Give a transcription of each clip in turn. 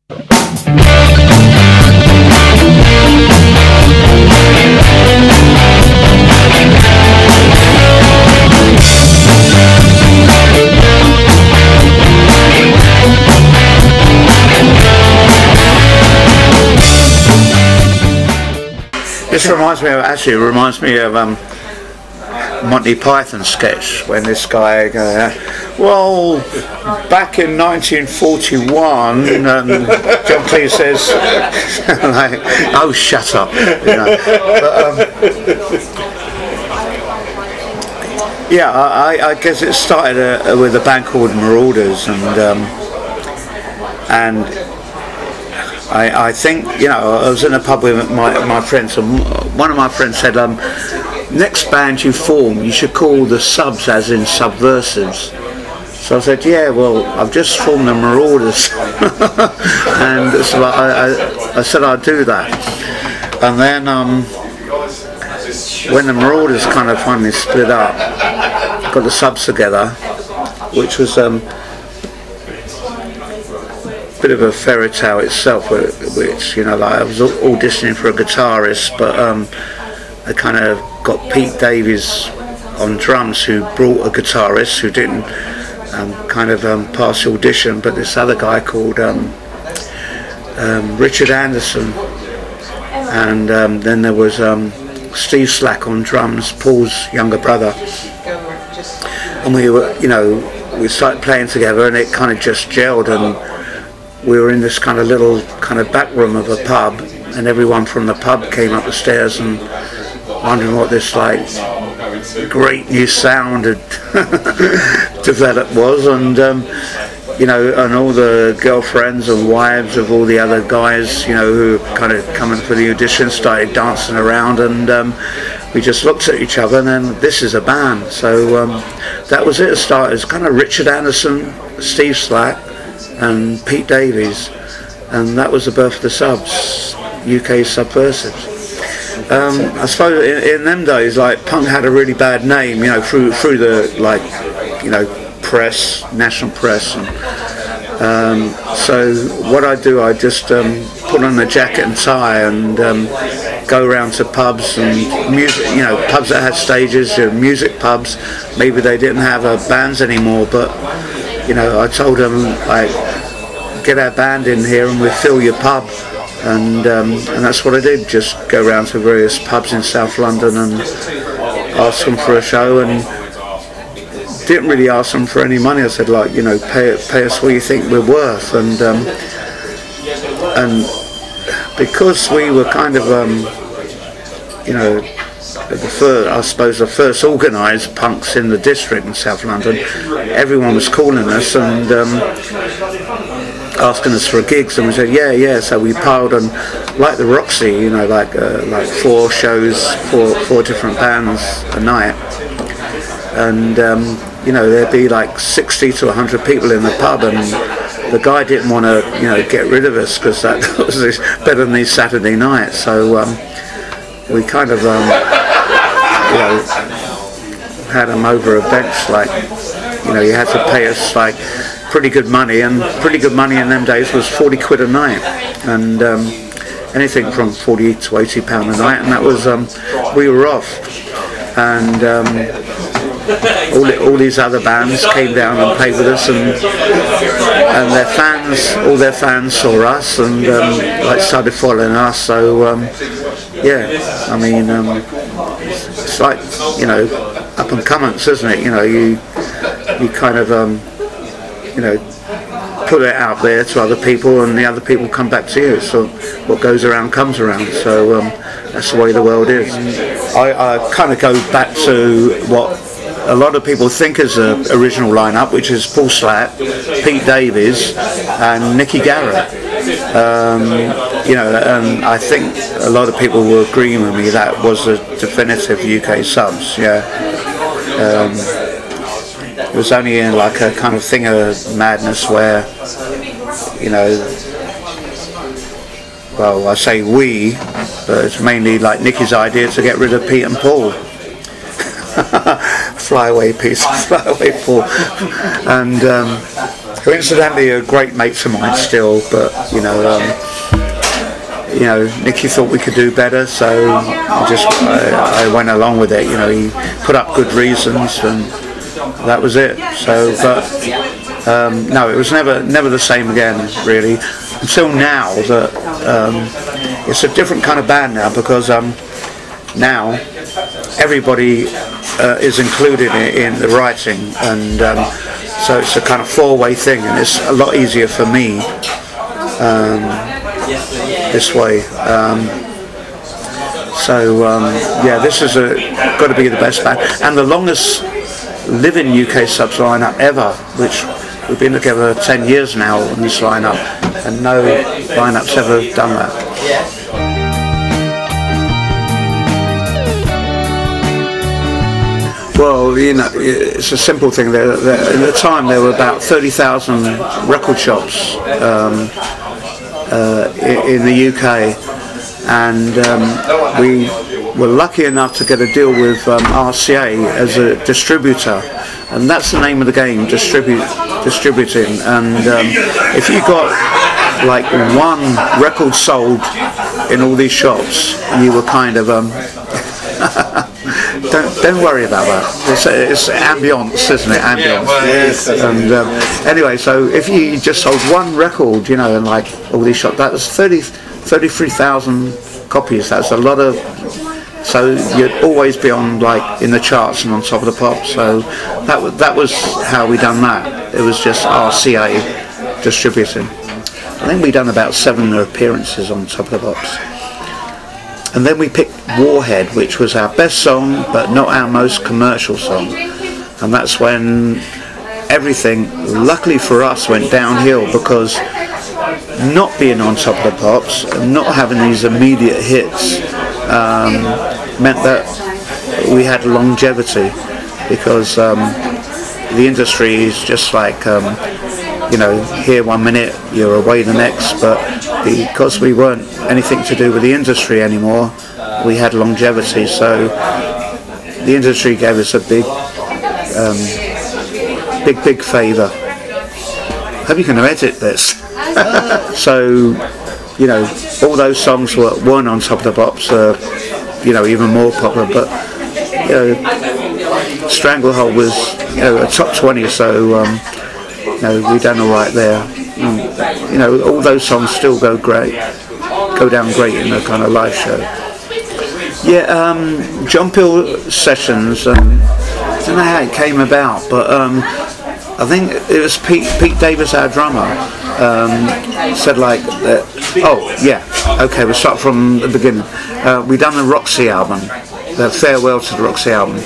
This reminds me of, actually, it reminds me of Monty Python sketch when this guy well, back in 1941, John Cleese says, like, oh, shut up, you know. But, yeah, I guess it started with a band called Marauders, and I think, you know, I was in a pub with my friends, and one of my friends said, next band you form, you should call the Subs, as in Subversives. So I said, yeah, well, I've just formed the Marauders. And so I said I'd do that. And then when the Marauders kind of finally split up, got the Subs together, which was bit of a fairy tale itself, which, you know, like I was auditioning for a guitarist, but I kind of got Pete Davies on drums, who brought a guitarist who didn't kind of pass the audition, but this other guy called Richard Anderson, and then there was Steve Slack on drums, Paul's younger brother, and we were, you know, we started playing together, and it kind of just gelled, and we were in this kind of little kind of back room of a pub, and everyone from the pub came up the stairs and wondering what this like great new sound had developed was, and you know, and all the girlfriends and wives of all the other guys, you know, who were kind of coming for the audition, started dancing around, and we just looked at each other, and then this is a band. So that was it. It started as kind of Richard Anderson, Steve Slack, and Pete Davies, and that was the birth of the Subs, UK Subversives. I suppose in them days, like, punk had a really bad name, you know, through the, like, you know, press, national press, and so what I do, I just put on a jacket and tie and go around to pubs and music, you know, pubs that had stages, you know, music pubs. Maybe they didn't have bands anymore, but, you know, I told them, like, get our band in here and we'll fill your pub, and that's what I did. Just go around to various pubs in South London and ask them for a show, and didn't really ask them for any money. I said, like, you know, pay us what you think we're worth, and because we were kind of you know, I suppose the first organised punks in the district in South London, everyone was calling us and asking us for gigs, and we said yeah. So we piled on, like the Roxy, you know, like 4 shows, four different bands a night, and you know, there'd be like 60 to 100 people in the pub, and the guy didn't want to, you know, get rid of us because that was better than these Saturday nights. So we kind of you know, had them over a bench, like, you know, you had to pay us like pretty good money, and pretty good money in them days was 40 quid a night, and anything from 40 to 80 pound a night, and that was we were off, and all these other bands came down and played with us, and all their fans saw us and like started following us. So yeah, I mean, it's like, you know, up and comings, isn't it? You know, you kind of you know, put it out there to other people, and the other people come back to you. So what goes around comes around. So that's the way the world is. I kind of go back to what a lot of people think is the original lineup, which is Paul Slack, Pete Davies, and Nicky Garrett. You know, and I think a lot of people will agree with me that was the definitive UK Subs. Yeah. It was only in like a kind of thing of madness where, you know, well, I say we, but it's mainly like Nicky's idea to get rid of Pete and Paul. Fly away, Pete, fly away, Paul. And who incidentally are great mates of mine still, but you know, Nicky thought we could do better, so I went along with it. You know, he put up good reasons, and that was it. So, but no, it was never the same again, really, until now. That it's a different kind of band now, because now everybody is included in the writing, and so it's a kind of four-way thing, and it's a lot easier for me this way. Yeah, this is got to be the best band, and the longest living UK subs lineup ever, which we've been together 10 years now on this lineup, and no lineup's ever done that. Well, you know, it's a simple thing. At the time, there were about 30,000 record shops in the UK, and we were lucky enough to get a deal with RCA as a distributor, and that's the name of the game, distributing. And if you got like one record sold in all these shops, you were kind of don't worry about that. It's ambience, isn't it? Ambience. Yes. And anyway, so if you just sold one record, you know, in like all these shops, that was 33,000 copies. That's a lot of. So you'd always be on, like, in the charts and on top of the pops. So that was how we done that. It was just RCA distributing. I think we done about 7 appearances on top of the pops. And then we picked Warhead, which was our best song, but not our most commercial song. And that's when everything, luckily for us, went downhill, because not being on top of the pops and not having these immediate hits meant that we had longevity, because the industry is just like, you know, here one minute, you're away the next, but because we weren't anything to do with the industry anymore, we had longevity. So the industry gave us a big favour. Hope you can edit this. So, you know, all those songs weren't on top of the pops, you know, even more popular, but you know, Stranglehold was, you know, a top 20, so you know, we done all right there. You know, all those songs still go down great in a kind of live show. Yeah, John Peel sessions. I don't know how it came about, but I think it was Pete Davis, our drummer, said like, oh yeah, okay, we'll start from the beginning. We done the Roxy album, the Farewell to the Roxy album,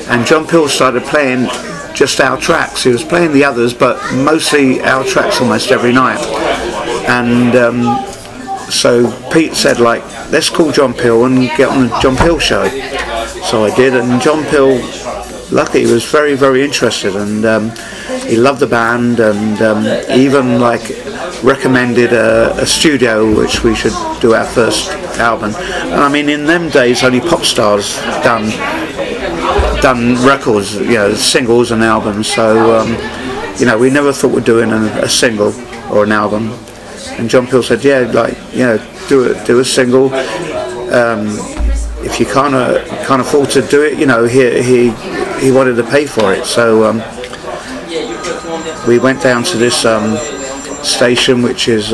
and John Peel started playing just our tracks. He was playing the others, but mostly our tracks almost every night. And so Pete said, like, let's call John Peel and get on the John Peel show. So I did, and John Peel, luckily, was very, very interested, and he loved the band, and even like recommended a studio which we should do our first album. And I mean, in them days, only pop stars done records, you know, singles and albums. So you know, we never thought we'd doing a single or an album. And John Peel said, yeah, like, you know, do a single. If you can't afford to do it, you know, he wanted to pay for it. So we went down to this station, which is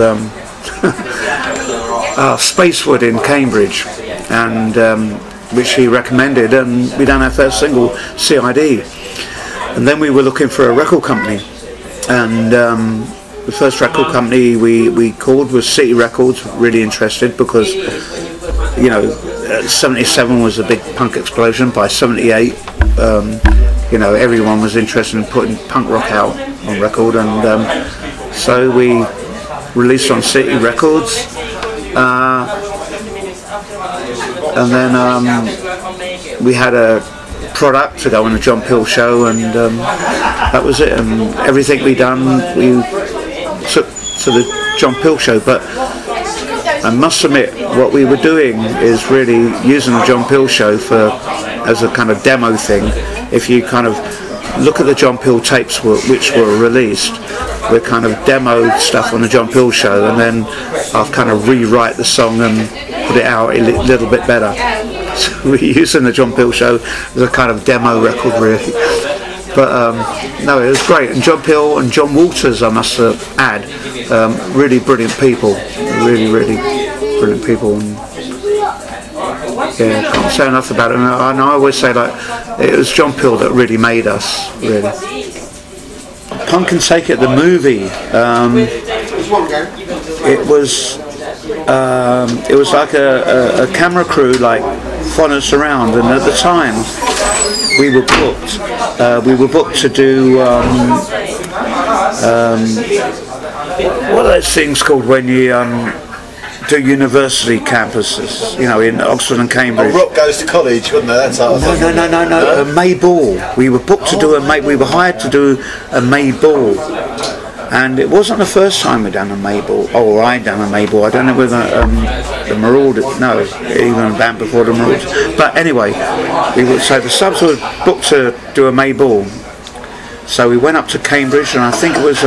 Spacewood in Cambridge, and which he recommended, and we done our first single, CID. And then we were looking for a record company, and the first record company we called was City Records. Really interested, because you know, 77 was a big punk explosion. By 78, you know, everyone was interested in putting punk rock out on record, and so we released on City Records, and then we had a product to go on the John Peel show, and that was it. And everything we done, we took to the John Peel show. But I must admit, what we were doing is really using the John Peel show as a kind of demo thing. If you kind of look at the John Peel tapes which were released. We kind of demoed stuff on the John Peel show, and then I'll kind of rewrite the song and put it out a little bit better. So we're using the John Peel show as a kind of demo record, really. But no, it was great. And John Peel and John Walters, I must add, really brilliant people. Really brilliant people. And yeah, can't say enough about it. And I always say, like, it was John Peel that really made us, really. Punk and Take It, the movie. It was like a camera crew, like, following us around, and at the time we were booked. We were booked to do what are those things called when you do university campuses, you know, in Oxford and Cambridge. Rock Goes to College, wasn't it? That's no, a May Ball. We were booked to do a May. We were hired to do a May Ball, and it wasn't the first time we'd done a May Ball. Or I'd done a May Ball. I don't know whether the Marauders. No, even a band before the Marauders. But anyway, so the subs were booked to do a May Ball. So we went up to Cambridge, and I think it was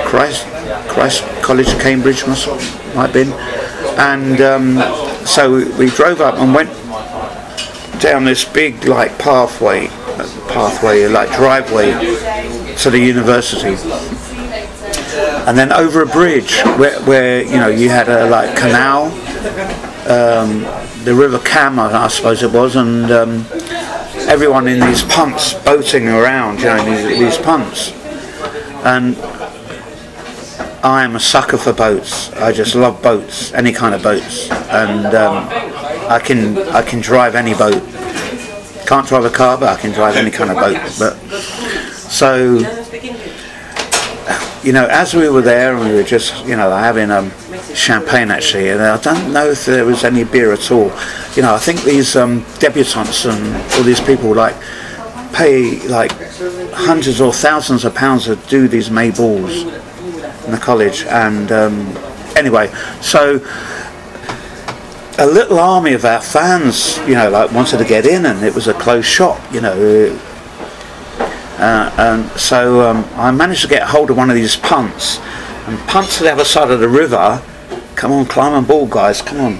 Christ College, Cambridge might have been, and so we drove up and went down this big, like, pathway, like driveway to the university, and then over a bridge where you know, you had a like canal, the River Cam, I suppose it was, and everyone in these punts boating around, you know, these punts, and I am a sucker for boats. I just love boats, any kind of boats, and I can drive any boat. Can't drive a car, but I can drive any kind of boat. But so, you know, as we were there, and we were just, you know, having champagne actually, and I don't know if there was any beer at all. You know, I think these debutantes and all these people like pay like hundreds or thousands of pounds to do these May balls in the college, and anyway, so a little army of our fans, you know, like wanted to get in, and it was a closed shop, you know, and so I managed to get hold of one of these punts, and punts to the other side of the river. Come on, climb on board, guys, come on.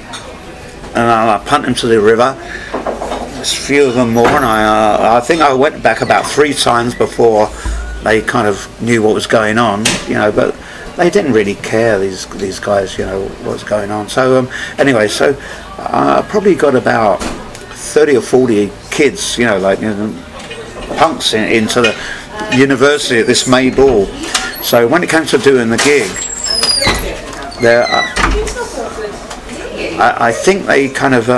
And I punt them to the river. There's a few of them more, and I think I went back about 3 times before they kind of knew what was going on, you know, but they didn't really care, these guys, you know, what was going on. So anyway, so I probably got about 30 or 40 kids, you know, like, you know, punks into the university at this May Ball. So when it came to doing the gig, there, I think they kind of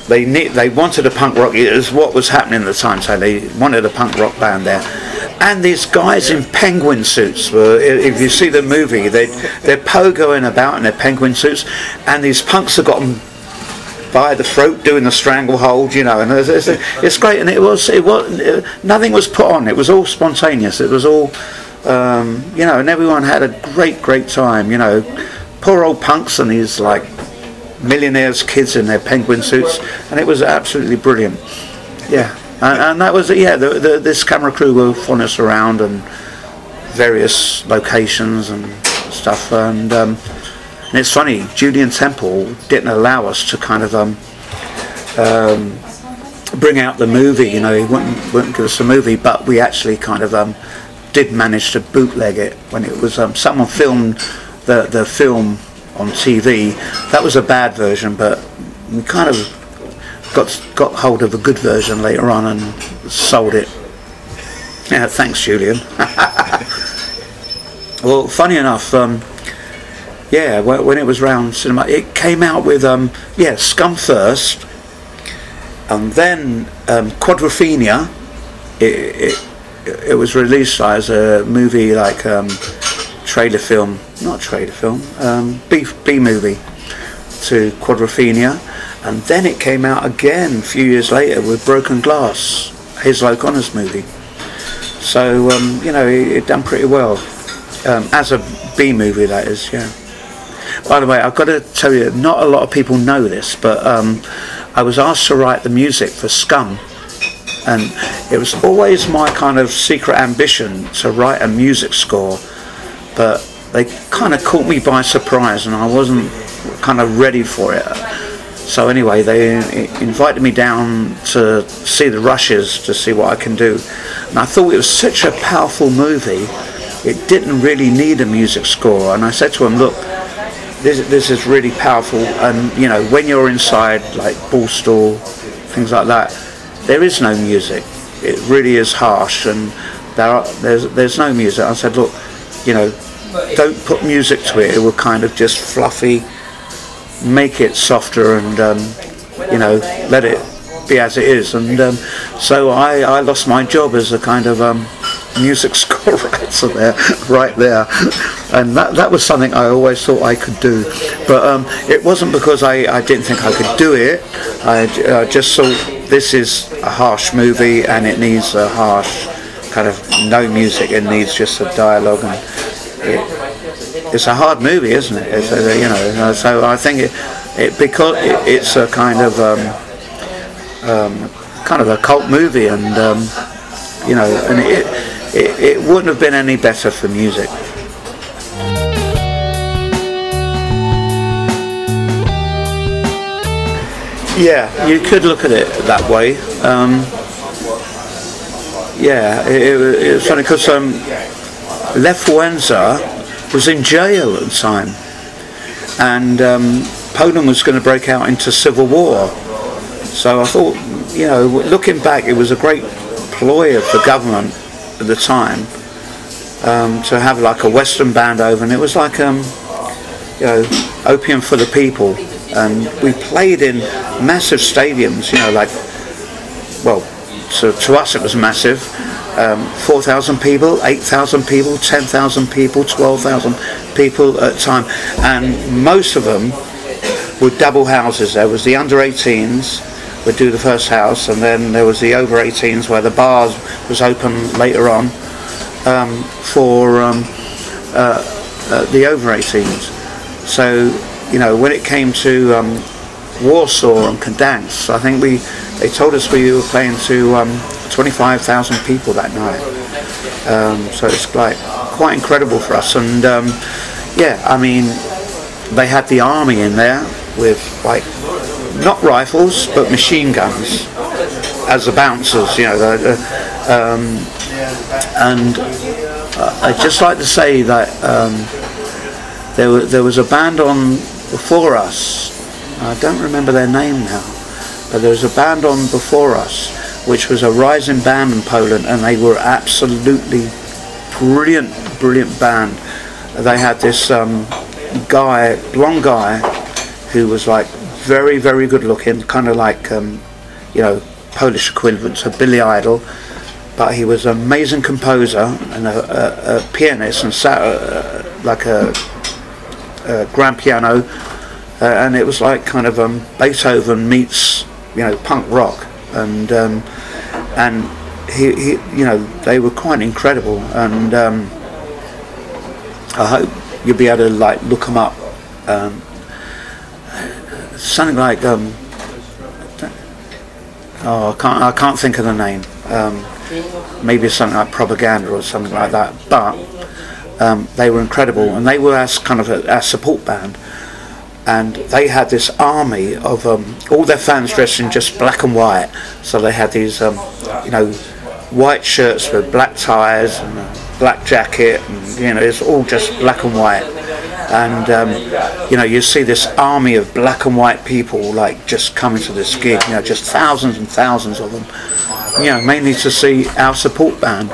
they wanted a punk rock. It was what was happening at the time, so they wanted a punk rock band there. And these guys in penguin suits were, if you see the movie, they're pogoing about in their penguin suits, and these punks have got them by the throat doing the stranglehold, you know, and it's great. And it was nothing was put on. It was all spontaneous. It was all, you know, and everyone had a great time, you know. Poor old punks and these like millionaires' kids in their penguin suits, and it was absolutely brilliant. Yeah. And that was, yeah, this camera crew were following us around and various locations and stuff, and it's funny, Julian Temple didn't allow us to kind of bring out the movie, you know, he wouldn't give us a movie, but we actually kind of did manage to bootleg it when it was, someone filmed the film on TV. That was a bad version, but we kind of got hold of a good version later on and sold it. Yeah, thanks, Julian. Well, funny enough, yeah, when it was round cinema, it came out with Scum first, and then Quadrophenia. It was released as a movie, like trailer film, not trailer film, B movie to Quadrophenia. And then it came out again a few years later with Broken Glass, Hazel O'Connor's movie. So, you know, it done pretty well. As a B movie, that is, yeah. By the way, I've got to tell you, not a lot of people know this, but I was asked to write the music for Scum. and it was always my kind of secret ambition to write a music score, but they kind of caught me by surprise and I wasn't kind of ready for it. So anyway, they invited me down to see the rushes to see what I can do, and I thought it was such a powerful movie, it didn't really need a music score. And I said to them, look, this is really powerful, and you know, when you're inside like Ballstall, things like that, there is no music. It really is harsh, and there's no music. I said, look, you know, don't put music to it. It will kind of just fluffy, make it softer, and you know, let it be as it is. And so I lost my job as a kind of music score writer there, right there, and that was something I always thought I could do, but it wasn't because I didn't think I could do it. I just thought this is a harsh movie and it needs a harsh kind of no music. It needs just a dialogue, and it's a hard movie, isn't it? It's, you know, so I think because it's a kind of a cult movie, and you know, and it wouldn't have been any better for music. Yeah, you could look at it that way. Yeah, it was funny because Lech Wałęsa was in jail at the time, and Poland was going to break out into civil war. So I thought, you know, looking back, it was a great ploy of the government at the time to have like a Western band over, and it was like you know, opium for the people. And we played in massive stadiums, you know, like, well, to us it was massive. 4,000 people, 8,000 people, 10,000 people, 12,000 people at a time, and most of them were double houses. There was the under 18s would do the first house, and then there was the over 18s where the bars was open later on for the over 18s. So, you know, when it came to Warsaw and Gdansk, I think they told us we were playing to 25,000 people that night. So it's like quite incredible for us. And yeah, I mean, they had the army in there with like not rifles but machine guns as the bouncers, you know. And I'd just like to say that there was a band on before us. I don't remember their name now, but there was a band on before us which was a rising band in Poland, and they were absolutely brilliant band. They had this blonde guy who was like very good looking, kind of like you know, Polish equivalent to Billy Idol, but he was an amazing composer and a pianist, and sat like a grand piano, and it was like kind of Beethoven meets, you know, punk rock, and he you know, they were quite incredible, and I hope you'll be able to like look them up. Something like oh, I can't think of the name. Maybe something like Propaganda or something like that, but they were incredible, and they were as kind of a support band, and they had this army of all their fans dressed in just black and white. So they had these you know, white shirts with black ties and a black jacket, and you know, it's all just black and white. And you know, you see this army of black and white people like just coming to this gig, you know, just thousands and thousands of them, you know, mainly to see our support band.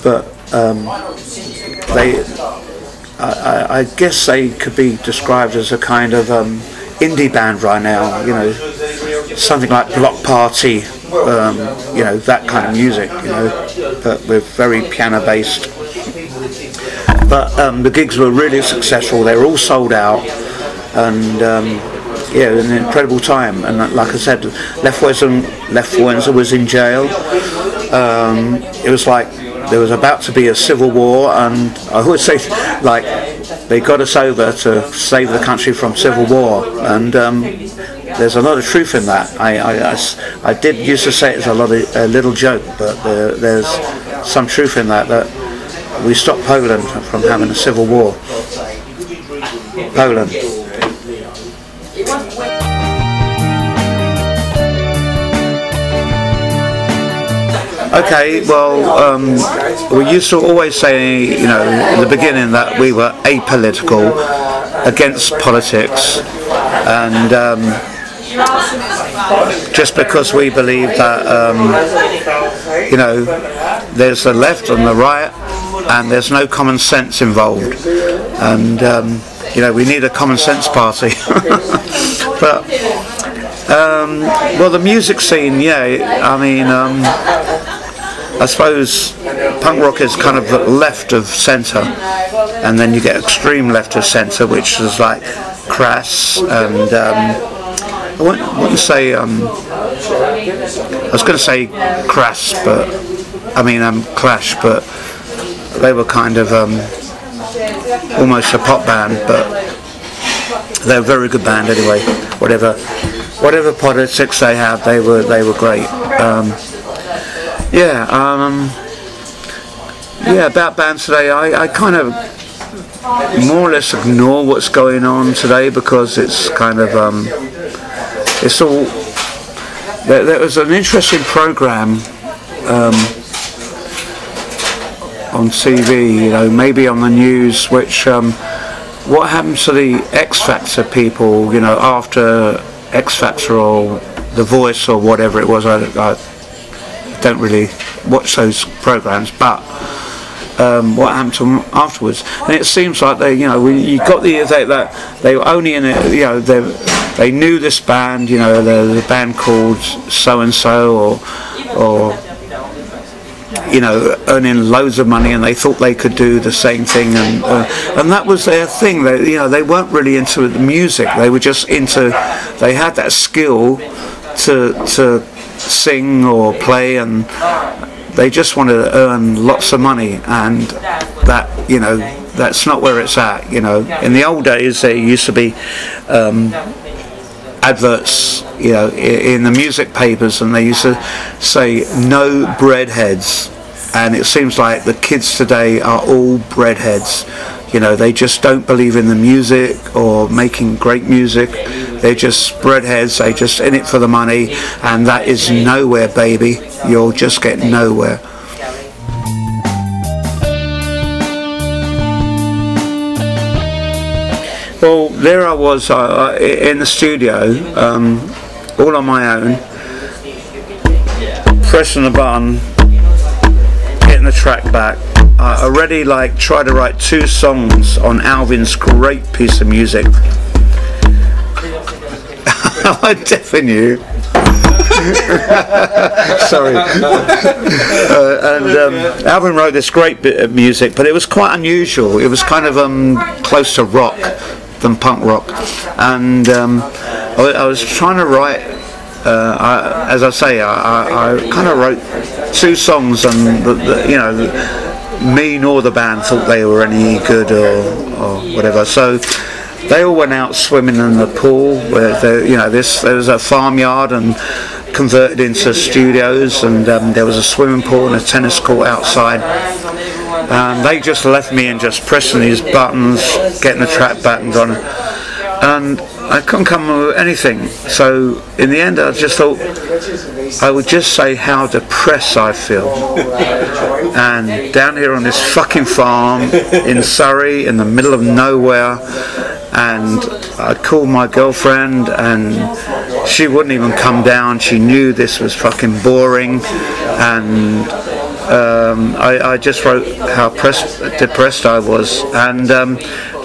But I guess they could be described as a kind of indie band right now, you know, something like Block Party, you know, that kind of music, you know, but with very piano based. But the gigs were really successful. They were all sold out, and yeah, it was an incredible time. And like I said, Lech Wałęsa was in jail. It was like there was about to be a civil war, and I always say, like, they got us over to save the country from civil war, and there's a lot of truth in that. I did used to say it's a little joke, but there's some truth in that we stopped Poland from having a civil war. Poland. Okay, well, we used to always say, you know, in the beginning that we were apolitical, against politics, and just because we believe that, you know, there's the left and the right, and there's no common sense involved, and you know, we need a common sense party. But well, the music scene, yeah, I mean, I suppose punk rock is kind of left of centre, and then you get extreme left of centre, which is like Crass and I wouldn't say I was going to say Crass, but I mean Clash, but they were kind of almost a pop band, but they're a very good band anyway. Whatever politics they have, they were great. Yeah, about bands today, I kind of more or less ignore what's going on today, because it's kind of it's all. There was an interesting program on TV, you know, maybe on the news, which what happened to the X Factor people, you know, after X Factor or The Voice or whatever it was. I don't really watch those programs, but what happened to them afterwards? And it seems like they, you know, you got that they were only in it, you know, they knew this band, you know, the band called so and so, or you know, earning loads of money, and they thought they could do the same thing, and that was their thing. They, you know, they weren't really into the music. They were just into. They had that skill to sing or play, and they just wanted to earn lots of money, and that, you know, that's not where it's at. You know, in the old days there used to be adverts, you know, in the music papers, and they used to say no breadheads, and it seems like the kids today are all breadheads. You know, they just don't believe in the music or making great music. They're just breadheads. They just in it for the money, and that is nowhere, baby. You'll just get nowhere. Well, there I was in the studio, all on my own, pressing the button, getting the track back. I already tried to write 2 songs on Alvin's great piece of music. I deafen you. Sorry. And Alvin wrote this great bit of music, but it was quite unusual. It was kind of close to rock than punk rock, and I was trying to write. As I say, I kind of wrote 2 songs, and you know, me nor the band thought they were any good or whatever. So they all went out swimming in the pool, where you know, there was a farmyard and converted into studios, and there was a swimming pool and a tennis court outside, and they just left me and just pressing these buttons, getting the track back and gone, and I couldn't come up with anything. So in the end I just thought I would just say how depressed I feel, and down here on this fucking farm in Surrey in the middle of nowhere, and I called my girlfriend and she wouldn't even come down. She knew this was fucking boring, and I just wrote how depressed I was, and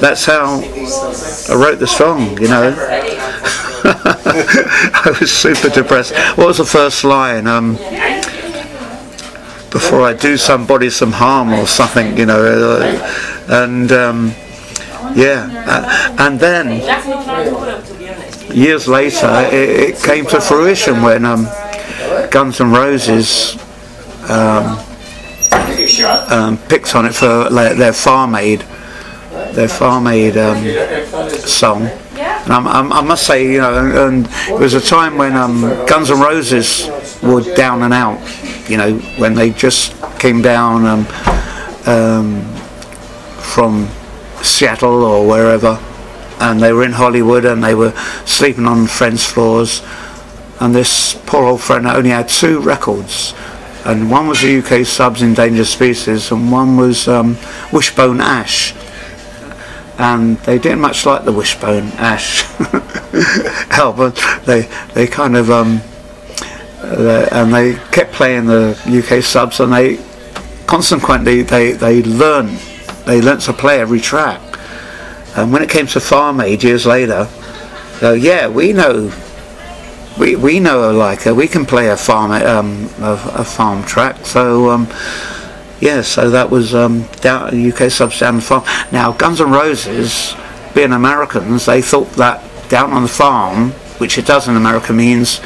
that's how I wrote the song, you know. I was super depressed. What was the first line? Before I do somebody some harm or something, you know, and yeah, and then years later it came to fruition when Guns N' Roses picked on it for their Farm Aid song, And I must say, you know, and it was a time when Guns N' Roses were down and out, you know, when they just came down from Seattle or wherever, and they were in Hollywood and they were sleeping on friends' floors, and this poor old friend only had 2 records, and one was the UK Subs Endangered Species and one was Wishbone Ash, and they didn't much like the Wishbone Ash album. They kind of and they kept playing the UK Subs, and they consequently they learnt to play every track. And when it came to Farm Aid years later, yeah, we know like we can play a farm track. So yeah, so that was down UK Subs Down the Farm. Now Guns N' Roses, being Americans, they thought that down on the farm, which it does in America, means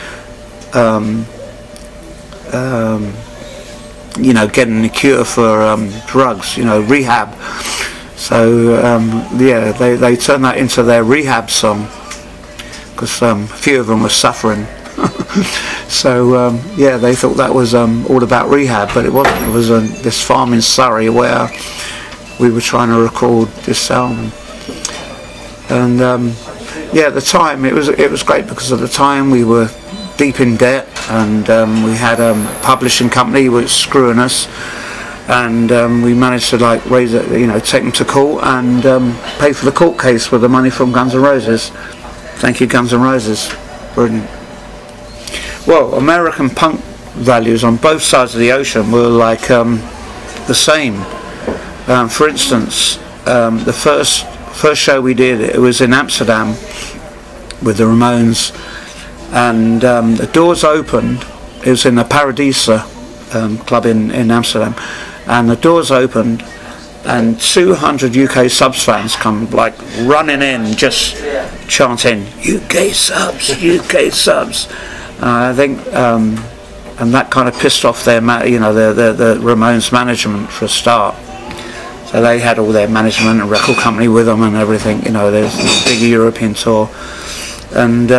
you know, getting a cure for drugs, you know, rehab. So yeah, they turned that into their rehab song, because a few of them were suffering. So yeah, they thought that was all about rehab, but it wasn't. It was this farm in Surrey where we were trying to record this album. And yeah, at the time it was great, because at the time we were deep in debt, and we had a publishing company which was screwing us, and we managed to like raise it, you know, take them to court and pay for the court case with the money from Guns N' Roses. Thank you, Guns N' Roses. Brilliant. Well, American punk values on both sides of the ocean were like the same. For instance, the first show we did, it was in Amsterdam with the Ramones, and the doors opened. It was in the Paradisa club in Amsterdam, and the doors opened, and 200 UK Subs fans come like running in, just chanting UK Subs, UK Subs. I think, and that kind of pissed off their, you know, the Ramones management for a start. So they had all their management and record company with them and everything. You know, there's this big European tour, and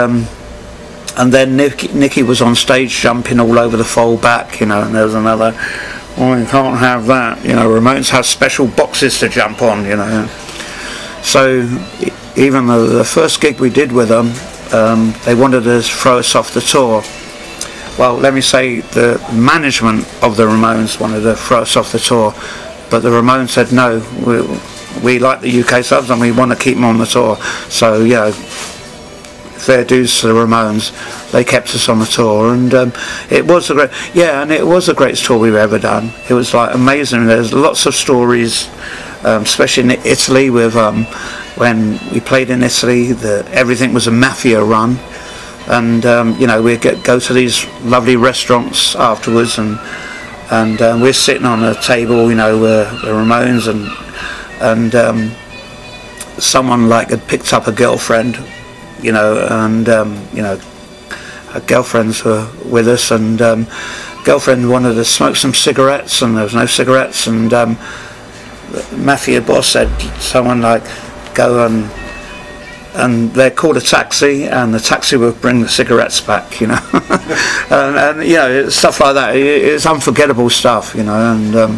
then Nicky was on stage jumping all over the fold back, you know, and there was another, oh, you can't have that, you know, Ramones have special boxes to jump on, you know. So even the first gig we did with them, they wanted to throw us off the tour. Well, let me say, the management of the Ramones wanted to throw us off the tour, but the Ramones said no, we like the UK Subs and we want to keep them on the tour. So, you know, fair dues to the Ramones, they kept us on the tour, and it was a great, yeah, and it was the greatest tour we've ever done. It was like amazing. There's lots of stories, especially in Italy with when we played in Italy, everything was a mafia run, and you know, we'd go to these lovely restaurants afterwards, and we're sitting on a table, you know, the Ramones, and someone like had picked up a girlfriend, you know, and you know, her girlfriends were with us, and girlfriend wanted to smoke some cigarettes, and there was no cigarettes, and the mafia boss said someone like, go and they called a taxi, and the taxi would bring the cigarettes back, you know. and you know, stuff like that. It's unforgettable stuff, you know.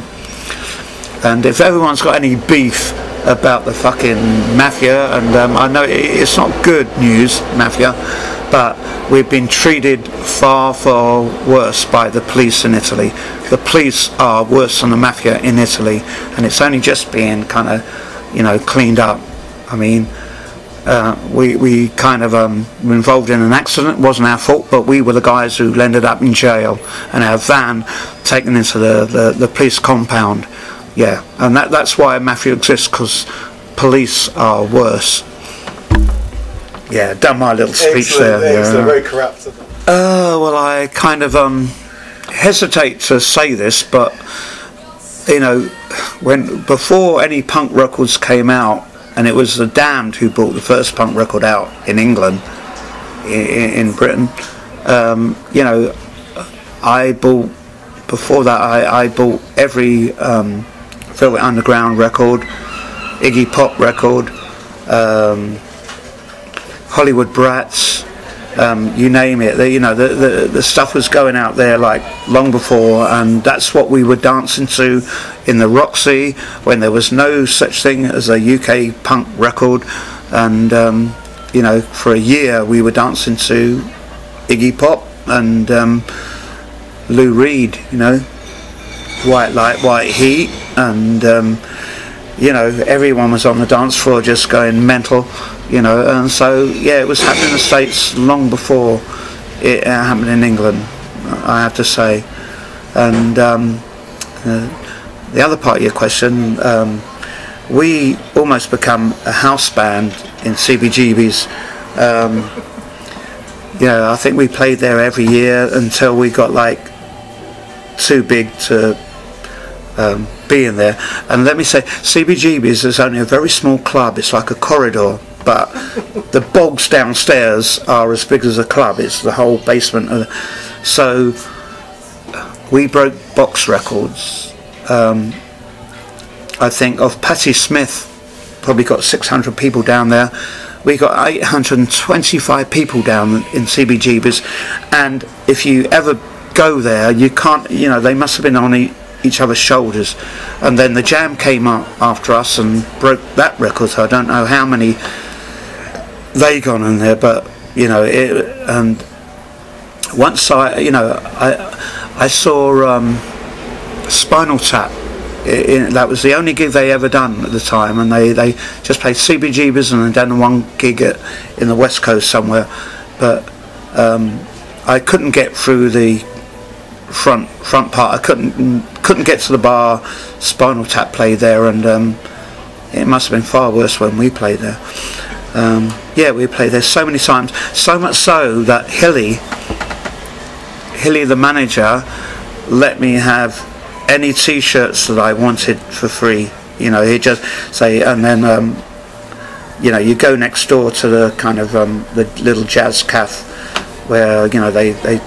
And if everyone's got any beef about the fucking mafia, and I know it's not good news, mafia, but we've been treated far, far worse by the police in Italy. The police are worse than the mafia in Italy, and it's only just being kind of, you know, cleaned up. I mean, we kind of were involved in an accident. It wasn't our fault, but we were the guys who ended up in jail, and our van taken into the police compound. Yeah, and that's why mafia exists, because police are worse. Yeah, done my little speech. Excellent, there. Excellent, very corrupt. Well, I kind of hesitate to say this, but you know, before any punk records came out, and it was the Damned who brought the first punk record out in England, in Britain. You know, I bought, before that, I bought every Velvet Underground record, Iggy Pop record, Hollywood Brats, you name it. The stuff was going out there like long before, and that's what we were dancing to in the Roxy when there was no such thing as a UK punk record. And for a year we were dancing to Iggy Pop and Lou Reed, White Light, White Heat, and everyone was on the dance floor just going mental, and so yeah, it was happening in the States long before it happened in England, I have to say. And the other part of your question, we almost become a house band in CBGB's. I think we played there every year until we got like too big to be in there. And let me say, CBGB's is only a very small club. It's like a corridor, but the bogs downstairs are as big as a club. It's the whole basement. So we broke box records. I think of Patti Smith, probably got 600 people down there. We got 825 people down in CBGB's, and if you ever go there, you can't, they must have been on each other's shoulders. And then the Jam came up after us and broke that record, so I don't know how many they got in there, but and once I saw Spinal Tap. That was the only gig they ever done at the time, and they just played CBGB's and then one gig in the West Coast somewhere. But I couldn't get through the front part. I couldn't get to the bar. Spinal Tap played there, and it must have been far worse when we played there. Yeah, we played there so many times, so much so that Hilly the manager let me have any t-shirts that I wanted for free. He'd just say, and then you go next door to the kind of the little jazz cafe where they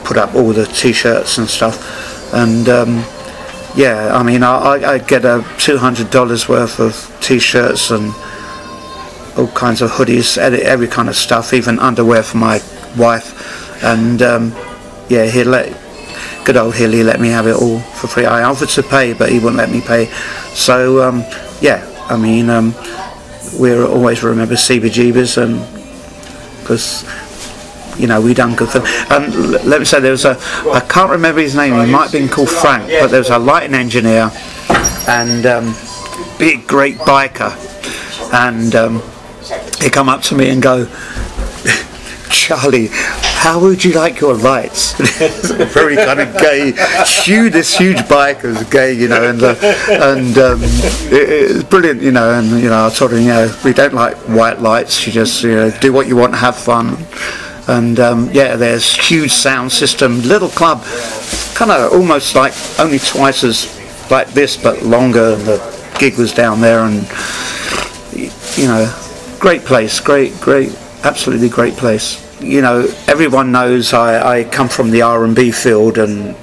put up all the t-shirts and stuff, and yeah, I mean I get a $200 worth of t-shirts and all kinds of hoodies, every kind of stuff, even underwear for my wife, and yeah, good old Hilly let me have it all for free. I offered to pay, but he wouldn't let me pay. So yeah, I mean we'll always remember CBGB's, and because we done good for them. And let me say, there was I can't remember his name, he might have been called Frank, but there was a lighting engineer and big great biker, and he come up to me and go, Charlie, how would you like your lights? Very kind of gay, this huge bike was gay, and it was brilliant, and I told him, we don't like white lights, you just do what you want, have fun, and yeah, there's huge sound system, little club, kind of almost like only twice as like this but longer, and the gig was down there, and great place, great, absolutely great place. Everyone knows I come from the R&B field, and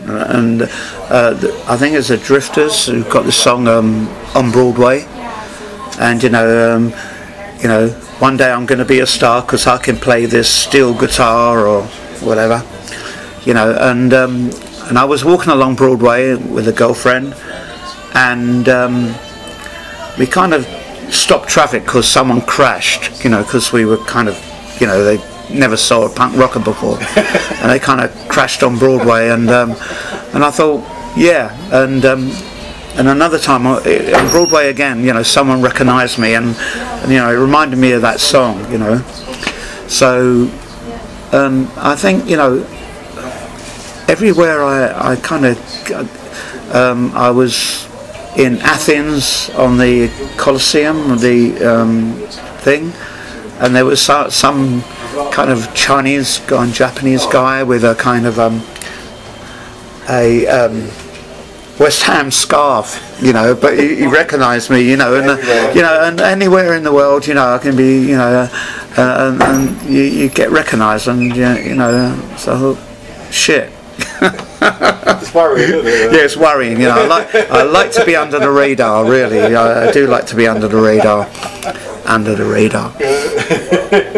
I think it's the Drifters who've got the song on Broadway, and one day I'm going to be a star because I can play this steel guitar or whatever, and I was walking along Broadway with a girlfriend, and we kind of stopped traffic because someone crashed, because we were kind of, they never saw a punk rocker before, and they kind of crashed on Broadway, and I thought, yeah, and another time on Broadway again, someone recognised me, and it reminded me of that song, so I think everywhere I kind of I was in Athens on the Colosseum, the thing, and there was some kind of Chinese guy and Japanese guy with a kind of West Ham scarf, but he recognised me, and and anywhere in the world, I can be, and you get recognised, and so shit. It's worrying, isn't it? Yeah, it's worrying. You know, I like to be under the radar. Really, I do like to be under the radar. Under the radar.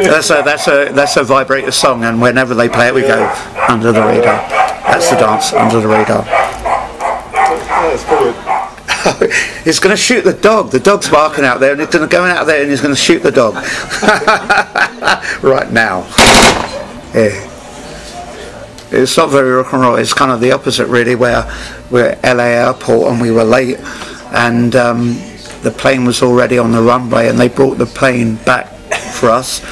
That's a vibrator song, and whenever they play it, we go under the radar. That's the dance, under the radar. That's brilliant. He's going to shoot the dog. The dog's barking out there, and he's going to go out there and he's going to shoot the dog. Right now. Yeah. It's not very rock and roll. It's kind of the opposite, really, where we're at LA airport and we were late, and the plane was already on the runway, and they brought the plane back for us.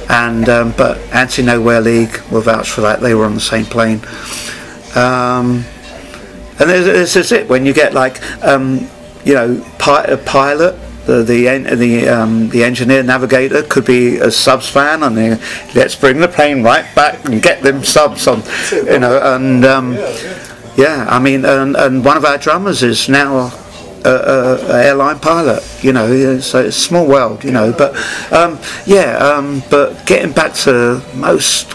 And but Anti-Nowhere League will vouch for that. They were on the same plane. And this is it, when you get like you know, a pilot, the engineer navigator could be a subs fan, and let's bring the plane right back and get them subs on, you know. And yeah, I mean, and one of our drummers is now a airline pilot, you know. So it's a small world, you know. But yeah, but getting back to most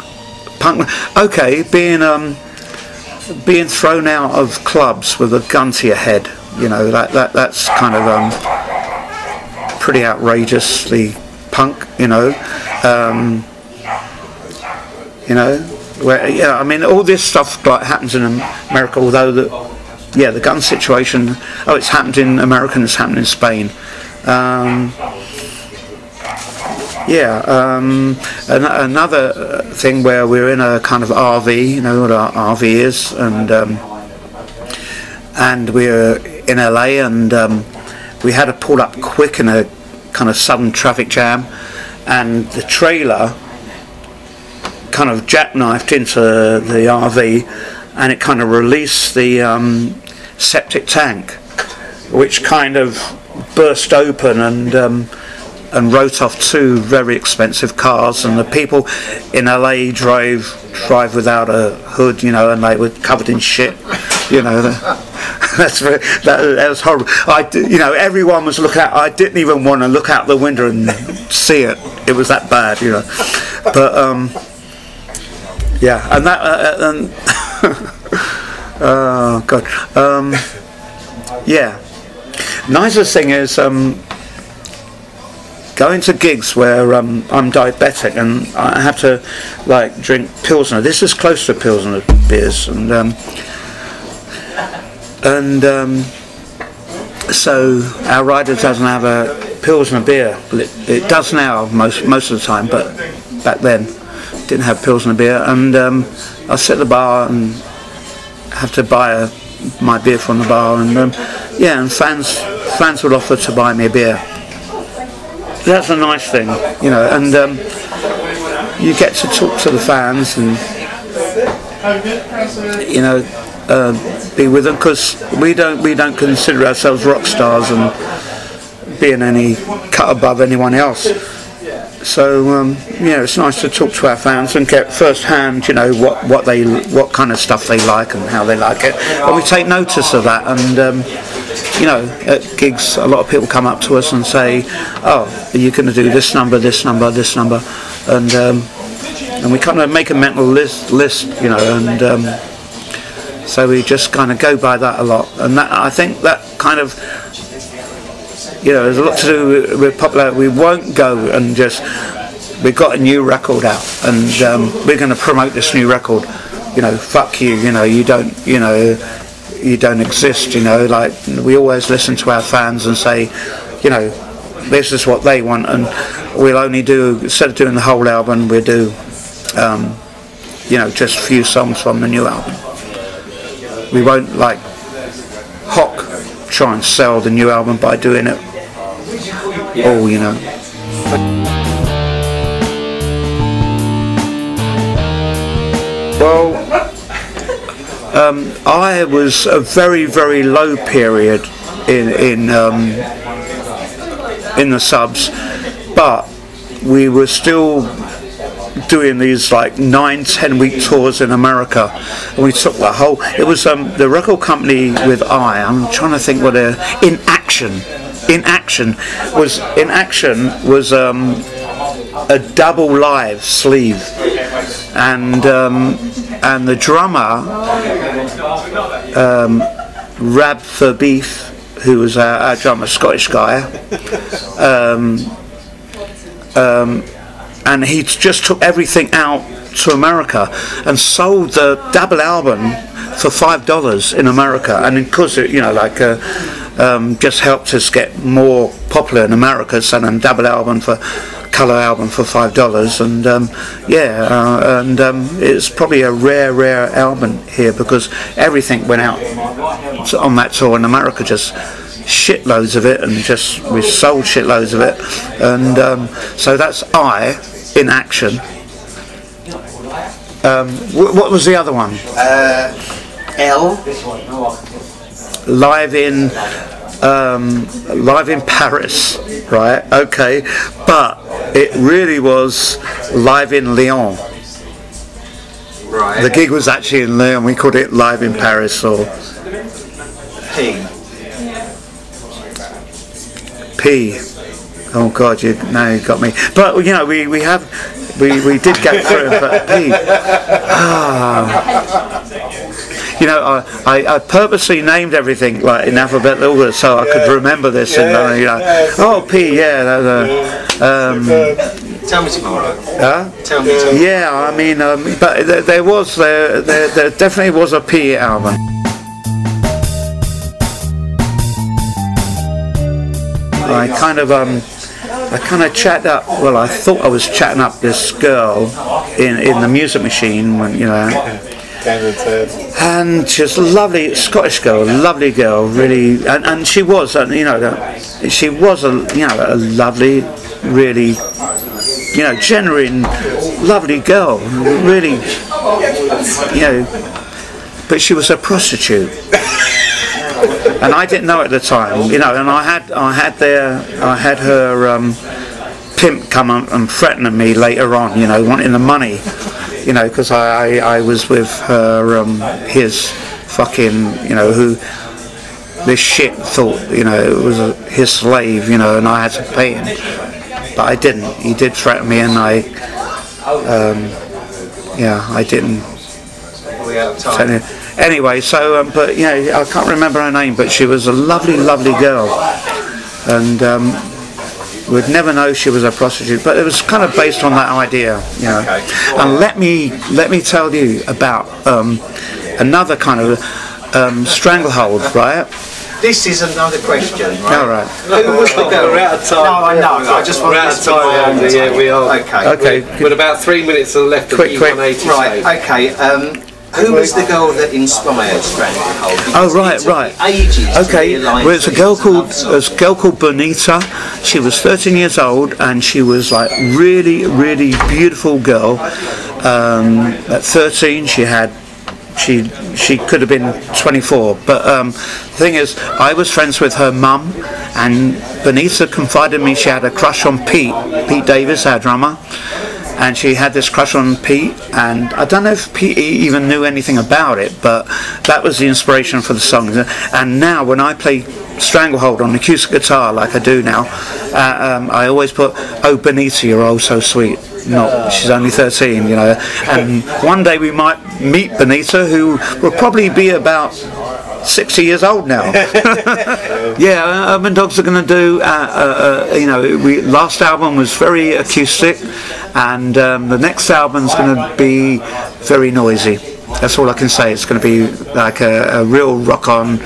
punk, okay, being thrown out of clubs with a gun to your head, you know, that's kind of pretty outrageously punk, you know. You know, where, yeah, I mean, all this stuff like happens in America, although the gun situation, it's happened in America and it's happened in Spain. Yeah, another thing where we're in a kind of RV, you know what our RV is, and we're in LA, and we had to pull up quick in a kind of sudden traffic jam, and the trailer kind of jackknifed into the RV, and it kind of released the septic tank, which kind of burst open and wrote off two very expensive cars, and the people in LA drive without a hood, you know, and they were covered in shit, you know. That was horrible. You know, everyone was looking out. I didn't even want to look out the window and see it. It was that bad, you know. But yeah, and that oh god, yeah. Nicest thing is going to gigs where I'm diabetic and I have to like drink Pilsner. This is close to Pilsner beers, and so our rider doesn't have a Pilsner beer. Well, it does now most of the time, but back then didn't have Pilsner beer. And I sit at the bar and have to buy my beer from the bar, and yeah, and fans would offer to buy me a beer. That's a nice thing, you know, and you get to talk to the fans and, you know, be with them, because we don't consider ourselves rock stars and being any cut above anyone else. So yeah, it's nice to talk to our fans and get first hand, you know, what kind of stuff they like and how they like it, and we take notice of that. And you know, at gigs, a lot of people come up to us and say, "Oh, are you going to do this number, this number, this number?" And we kind of make a mental list, you know, and so we just kind of go by that a lot. And that, I think that kind of, you know, there's a lot to do with popularity. We won't go and just, we've got a new record out and we're going to promote this new record. You know, fuck you. You know, you don't exist. You know, like, we always listen to our fans and say, you know, this is what they want, and we'll only do, instead of doing the whole album, we'll do, you know, just a few songs from the new album. We won't like Hock try and sell the new album by doing it all, you know. Well, I was a very, very low period in the subs, but we were still doing these like 9-10 week tours in America, and we took the whole, it was the record company with I'm trying to think what In Action was a double live sleeve, and and the drummer, Rab Verbeef, who was our drummer, Scottish guy, and he just took everything out to America and sold the double album for $5 in America, and because it, you know, like just helped us get more popular in America, selling a double album for colour album for $5, and it's probably a rare album here because everything went out on that tour in America, just shitloads of it, and just we sold shitloads of it, and so that's I in action. What was the other one? L. Live in Paris, right? Okay, but it really was live in Lyon. Right. The gig was actually in Lyon. We called it Live in Paris, or P. Oh God, now you got me. But you know, we did get through, but P. You know, I purposely named everything like in alphabetical order so I could remember this, and you know, oh P, Tell me tomorrow. Huh? Tell me tomorrow. Yeah, I mean, but there definitely was a P album. I kind of chatted up. Well, I thought I was chatting up this girl in the Music Machine, when, you know. And she's a lovely Scottish girl, lovely girl, really, and she was, you know, she was a lovely, really, you know, genuine, lovely girl, really, you know, but she was a prostitute. And I didn't know at the time, you know, and I had her pimp come and threatening me later on, you know, wanting the money, you know, because I was with her, his fucking, you know, who this shit thought, you know, it was his slave, you know, and I had to pay him, but I didn't. He did threaten me, and I didn't. Anyway, so but you know, I can't remember her name, but she was a lovely girl, and we'd never know she was a prostitute, but it was kind of based on that idea, you know. Okay. And let me tell you about another kind of stranglehold, right? This is another question, right? All right. Who was the girl? We're out of time. No, I know. I just want We're to out of time. Yeah, we are. Okay. With about 3 minutes left of Quick. E180. Right. Okay. Who was the girl that inspired Stranglehold? Because Oh, right. it took me ages to Okay, realise well, it's a that girl it's called love song. Bonita. She was 13 years old, and she was like really beautiful girl. At 13, she could have been 24, but the thing is, I was friends with her mum, and Bonita confided in me she had a crush on Pete Davis, our drummer. And she had this crush on Pete, and I don't know if Pete even knew anything about it, but that was the inspiration for the song. And now when I play Stranglehold on acoustic guitar, like I do now, I always put, "Oh Bonita, you're oh so sweet." Not, she's only 13, you know. And one day we might meet Bonita, who will probably be about 60 years old now. Yeah, Urban Dogs are going to do, you know, last album was very acoustic, and the next album's going to be very noisy. That's all I can say. It's going to be like a real rock on,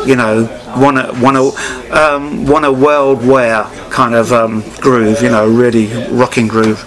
you know, want a world wear kind of groove, you know, really rocking groove.